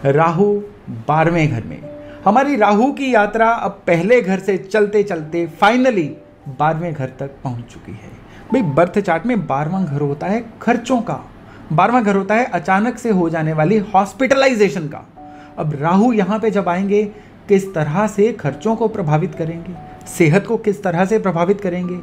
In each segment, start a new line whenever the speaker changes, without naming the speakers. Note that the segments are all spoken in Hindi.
राहु 12वें घर में। हमारी राहु की यात्रा अब पहले घर से चलते चलते फाइनली 12वें घर तक पहुंच चुकी है। भाई बर्थ चार्ट में 12वां घर होता है खर्चों का, 12वां घर होता है अचानक से हो जाने वाली हॉस्पिटलाइजेशन का। अब राहु यहाँ पे जब आएंगे किस तरह से खर्चों को प्रभावित करेंगे, सेहत को किस तरह से प्रभावित करेंगे,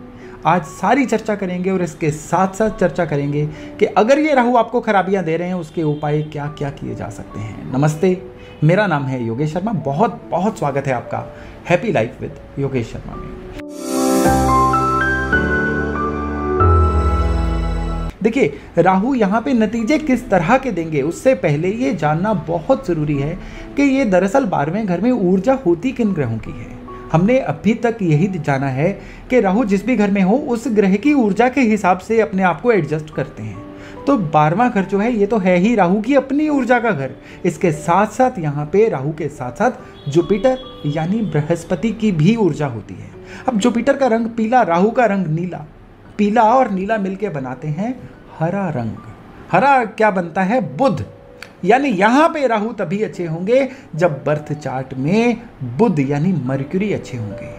आज सारी चर्चा करेंगे। और इसके साथ साथ चर्चा करेंगे कि अगर ये राहु आपको खराबियां दे रहे हैं उसके उपाय क्या क्या किए जा सकते हैं। नमस्ते, मेरा नाम है योगेश शर्मा। बहुत बहुत स्वागत है आपका happy life with Yogesh Sharma में। देखिए, राहु यहाँ पे नतीजे किस तरह के देंगे उससे पहले ये जानना बहुत ज़रूरी है कि ये दरअसल 12वें घर में ऊर्जा होती किन ग्रहों की है। हमने अभी तक यही जाना है कि राहु जिस भी घर में हो उस ग्रह की ऊर्जा के हिसाब से अपने आप को एडजस्ट करते हैं। तो 12वां घर जो है ये तो है ही राहु की अपनी ऊर्जा का घर। इसके साथ साथ यहाँ पे राहु के साथ साथ जुपिटर यानी बृहस्पति की भी ऊर्जा होती है। अब जुपिटर का रंग पीला, राहु का रंग नीला, पीला और नीला मिलके बनाते हैं हरा रंग। हरा क्या बनता है? बुध। यानी यहाँ पे राहु तभी अच्छे होंगे जब बर्थ चार्ट में बुध यानी मर्क्यूरी अच्छे होंगे।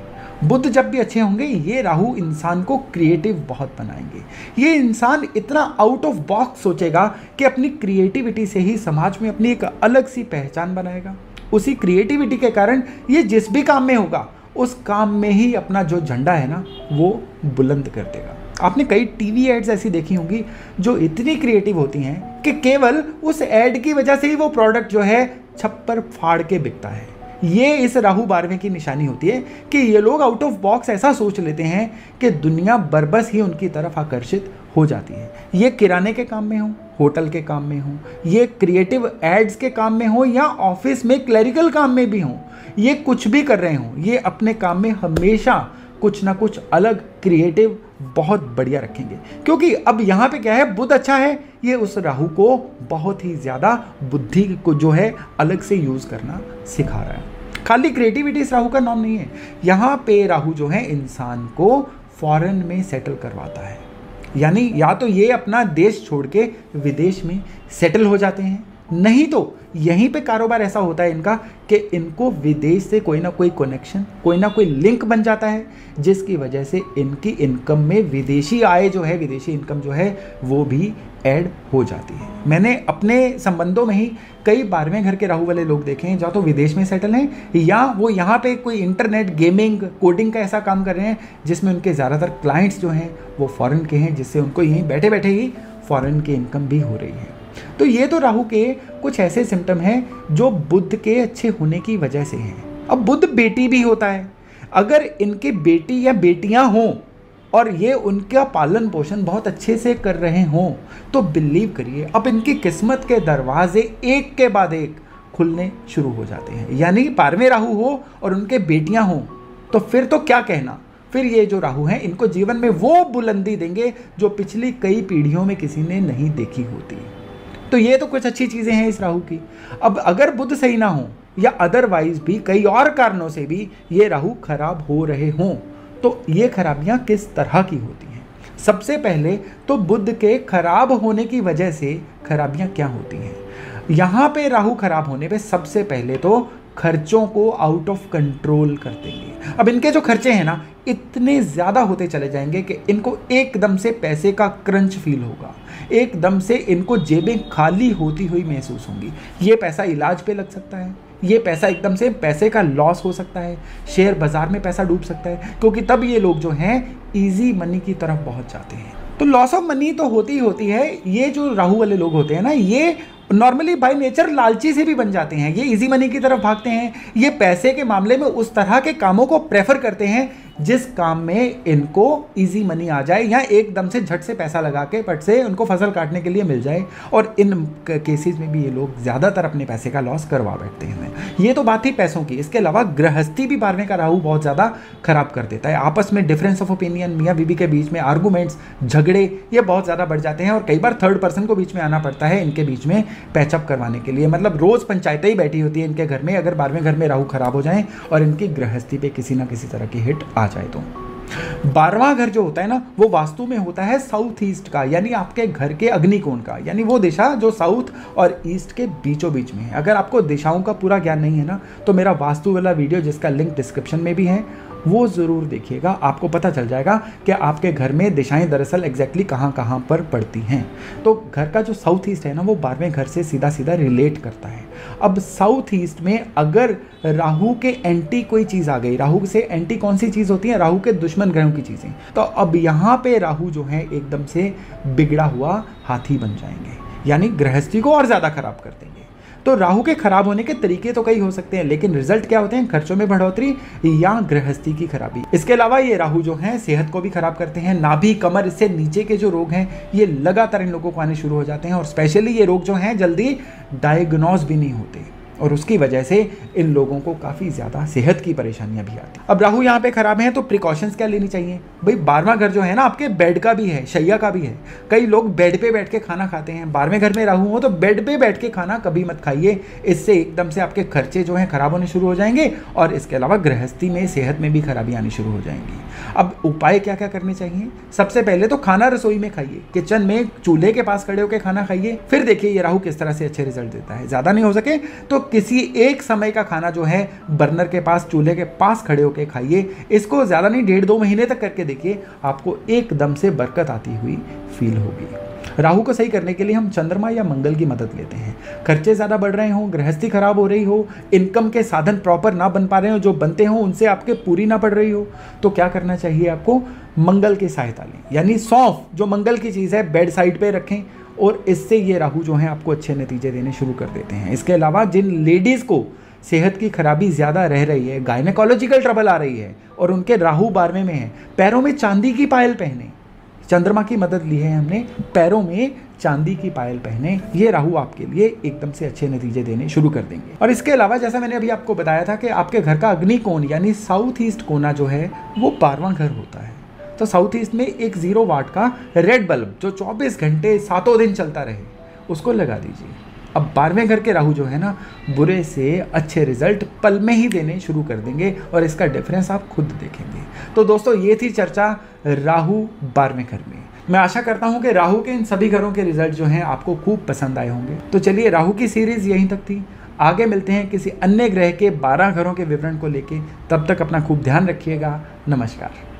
बुध जब भी अच्छे होंगे ये राहु इंसान को क्रिएटिव बहुत बनाएंगे। ये इंसान इतना आउट ऑफ बॉक्स सोचेगा कि अपनी क्रिएटिविटी से ही समाज में अपनी एक अलग सी पहचान बनाएगा। उसी क्रिएटिविटी के कारण ये जिस भी काम में होगा उस काम में ही अपना जो झंडा है ना वो बुलंद कर देगा। आपने कई टीवी एड्स ऐसी देखी होंगी जो इतनी क्रिएटिव होती हैं कि केवल उस एड की वजह से ही वो प्रोडक्ट जो है छप्पर फाड़ के बिकता है। ये इस राहु 12वें की निशानी होती है कि ये लोग आउट ऑफ बॉक्स ऐसा सोच लेते हैं कि दुनिया बरबस ही उनकी तरफ आकर्षित हो जाती है। ये किराने के काम में हो, होटल के काम में हो, ये क्रिएटिव एड्स के काम में हो या ऑफिस में क्लरिकल काम में भी हो, ये कुछ भी कर रहे हो, ये अपने काम में हमेशा कुछ ना कुछ अलग क्रिएटिव बहुत बढ़िया रखेंगे। क्योंकि अब यहाँ पे क्या है, बुध अच्छा है, ये उस राहु को बहुत ही ज़्यादा बुद्धि को जो है अलग से यूज़ करना सिखा रहा है। खाली क्रिएटिविटी इस राहु का नाम नहीं है। यहाँ पे राहु जो है इंसान को फॉरेन में सेटल करवाता है। यानी या तो ये अपना देश छोड़ के विदेश में सेटल हो जाते हैं, नहीं तो यहीं पे कारोबार ऐसा होता है इनका कि इनको विदेश से कोई ना कोई कनेक्शन, कोई ना कोई लिंक बन जाता है जिसकी वजह से इनकी इनकम में विदेशी आय जो है, विदेशी इनकम जो है वो भी ऐड हो जाती है। मैंने अपने संबंधों में ही कई 12वें घर के राहु वाले लोग देखे हैं जो तो विदेश में सेटल हैं या वो यहाँ पे कोई इंटरनेट गेमिंग कोडिंग का ऐसा काम कर रहे हैं जिसमें उनके ज़्यादातर क्लाइंट्स जो हैं वो फॉरेन के हैं, जिससे उनको यहीं बैठे बैठे ही फॉरेन की इनकम भी हो रही है। तो ये तो राहु के कुछ ऐसे सिम्टम हैं जो बुध के अच्छे होने की वजह से हैं। अब बुध बेटी भी होता है। अगर इनके बेटी या बेटियां हों और ये उनका पालन पोषण बहुत अच्छे से कर रहे हों तो बिलीव करिए अब इनकी किस्मत के दरवाजे एक के बाद एक खुलने शुरू हो जाते हैं। यानी 12वें राहु हो और उनके बेटियां हों तो फिर तो क्या कहना, फिर ये जो राहु हैं इनको जीवन में वो बुलंदी देंगे जो पिछली कई पीढ़ियों में किसी ने नहीं देखी होती। तो ये तो कुछ अच्छी चीज़ें हैं इस राहु की। अब अगर बुध सही ना हो या अदरवाइज भी कई और कारणों से भी ये राहु खराब हो रहे हों तो ये खराबियां किस तरह की होती हैं। सबसे पहले तो बुध के खराब होने की वजह से खराबियां क्या होती हैं। यहाँ पे राहु खराब होने पे सबसे पहले तो खर्चों को आउट ऑफ कंट्रोल कर देंगे। अब इनके जो खर्चे हैं ना इतने ज़्यादा होते चले जाएंगे कि इनको एकदम से पैसे का क्रंच फील होगा, एकदम से इनको जेबें खाली होती हुई महसूस होंगी। ये पैसा इलाज पे लग सकता है, ये पैसा एकदम से पैसे का लॉस हो सकता है, शेयर बाजार में पैसा डूब सकता है, क्योंकि तब ये लोग जो हैं इजी मनी की तरफ पहुंच जाते हैं। तो लॉस ऑफ मनी तो होती ही होती है। ये जो राहु वाले लोग होते हैं ना ये नॉर्मली बाय नेचर लालची से भी बन जाते हैं। ये इजी मनी की तरफ भागते हैं। ये पैसे के मामले में उस तरह के कामों को प्रेफर करते हैं जिस काम में इनको इजी मनी आ जाए या एकदम से झट से पैसा लगा के पट से उनको फसल काटने के लिए मिल जाए। और इन केसेस में भी ये लोग ज़्यादातर अपने पैसे का लॉस करवा बैठते हैं। ये तो बात ही पैसों की। इसके अलावा गृहस्थी भी 12वें का राहु बहुत ज़्यादा खराब कर देता है। आपस में डिफरेंस ऑफ ओपिनियन, मियाँ बीवी के बीच में आर्गूमेंट्स, झगड़े ये बहुत ज़्यादा बढ़ जाते हैं और कई बार थर्ड पर्सन को बीच में आना पड़ता है इनके बीच में पैचअप करवाने के लिए। मतलब रोज़ पंचायतें ही बैठी होती है इनके घर में अगर 12वें घर में राहु खराब हो जाए और इनकी गृहस्थी पे किसी ना किसी तरह की हिट आ जाए तो। 12वां घर जो होता है ना, वो वास्तु में होता है साउथ ईस्ट का, यानी आपके घर के अग्निकोण का, यानी वो दिशा जो साउथ और ईस्ट के बीचों बीच में है। अगर आपको दिशाओं का पूरा ज्ञान नहीं है ना, तो मेरा वास्तु वाला वीडियो जिसका लिंक डिस्क्रिप्शन में भी है वो ज़रूर देखिएगा, आपको पता चल जाएगा कि आपके घर में दिशाएं दरअसल एग्जैक्टली कहाँ कहाँ पर पड़ती हैं। तो घर का जो साउथ ईस्ट है ना, वो 12वें घर से सीधा सीधा रिलेट करता है। अब साउथ ईस्ट में अगर राहु के एंटी कोई चीज़ आ गई, राहु से एंटी कौन सी चीज़ होती है, राहु के दुश्मन ग्रहों की चीज़ें, तो अब यहाँ पे राहु जो है एकदम से बिगड़ा हुआ हाथी बन जाएंगे, यानी गृहस्थी को और ज़्यादा खराब कर देंगे। तो राहु के खराब होने के तरीके तो कई हो सकते हैं, लेकिन रिजल्ट क्या होते हैं, खर्चों में बढ़ोतरी या गृहस्थी की खराबी। इसके अलावा ये राहु जो है सेहत को भी खराब करते हैं। नाभि, कमर, इससे नीचे के जो रोग हैं ये लगातार इन लोगों को आने शुरू हो जाते हैं, और स्पेशली ये रोग जो हैं जल्दी डायग्नोज भी नहीं होते, और उसकी वजह से इन लोगों को काफ़ी ज़्यादा सेहत की परेशानियां भी आती हैं। अब राहु यहाँ पे खराब है तो प्रिकॉशंस क्या लेनी चाहिए भाई। 12वां घर जो है ना आपके बेड का भी है, शैया का भी है। कई लोग बेड पे बैठ के खाना खाते हैं। 12वें घर में राहु हो तो बेड पे बैठ के खाना कभी मत खाइए, इससे एकदम से आपके खर्चे जो हैं खराब होने शुरू हो जाएंगे, और इसके अलावा गृहस्थी में, सेहत में भी खराबी आनी शुरू हो जाएंगी। अब उपाय क्या क्या करने चाहिए, सबसे पहले तो खाना रसोई में खाइए, किचन में चूल्हे के पास खड़े होकर खाना खाइए। फिर देखिए ये राहु किस तरह से अच्छे रिजल्ट देता है। ज़्यादा नहीं हो सके तो किसी एक समय का खाना जो है बर्नर के पास, चूल्हे के पास खड़े होकर खाइए। इसको ज़्यादा नहीं 1.5-2 महीने तक करके देखिए, आपको एकदम से बरकत आती हुई फील होगी। राहु को सही करने के लिए हम चंद्रमा या मंगल की मदद लेते हैं। खर्चे ज़्यादा बढ़ रहे हों, गृहस्थी खराब हो रही हो, इनकम के साधन प्रॉपर ना बन पा रहे हो, जो बनते हों उनसे आपके पूरी ना पड़ रही हो, तो क्या करना चाहिए आपको, मंगल की सहायता लें। यानी सौंफ जो मंगल की चीज़ है बेड साइड पे रखें, और इससे ये राहु जो है आपको अच्छे नतीजे देने शुरू कर देते हैं। इसके अलावा जिन लेडीज़ को सेहत की खराबी ज़्यादा रह रही है, गायनेकोलॉजिकल ट्रबल आ रही है, और उनके राहु 12वें में है, पैरों में चांदी की पायल पहने, चंद्रमा की मदद ली है हमने, पैरों में चांदी की पायल पहने, ये राहु आपके लिए एकदम से अच्छे नतीजे देने शुरू कर देंगे। और इसके अलावा जैसा मैंने अभी आपको बताया था कि आपके घर का अग्निकोण यानी साउथ ईस्ट कोना जो है वो 12वां घर होता है। तो साउथ ईस्ट में एक 0 वाट का रेड बल्ब जो 24 घंटे 7 दिन चलता रहे, उसको लगा दीजिए। अब 12वें घर के राहु जो है ना, बुरे से अच्छे रिजल्ट पल में ही देने शुरू कर देंगे, और इसका डिफरेंस आप खुद देखेंगे। तो दोस्तों ये थी चर्चा राहु 12वें घर में। मैं आशा करता हूं कि राहु के इन सभी घरों के रिजल्ट जो हैं आपको खूब पसंद आए होंगे। तो चलिए, राहु की सीरीज यहीं तक थी। आगे मिलते हैं किसी अन्य ग्रह के 12 घरों के विवरण को लेके। तब तक अपना खूब ध्यान रखिएगा। नमस्कार।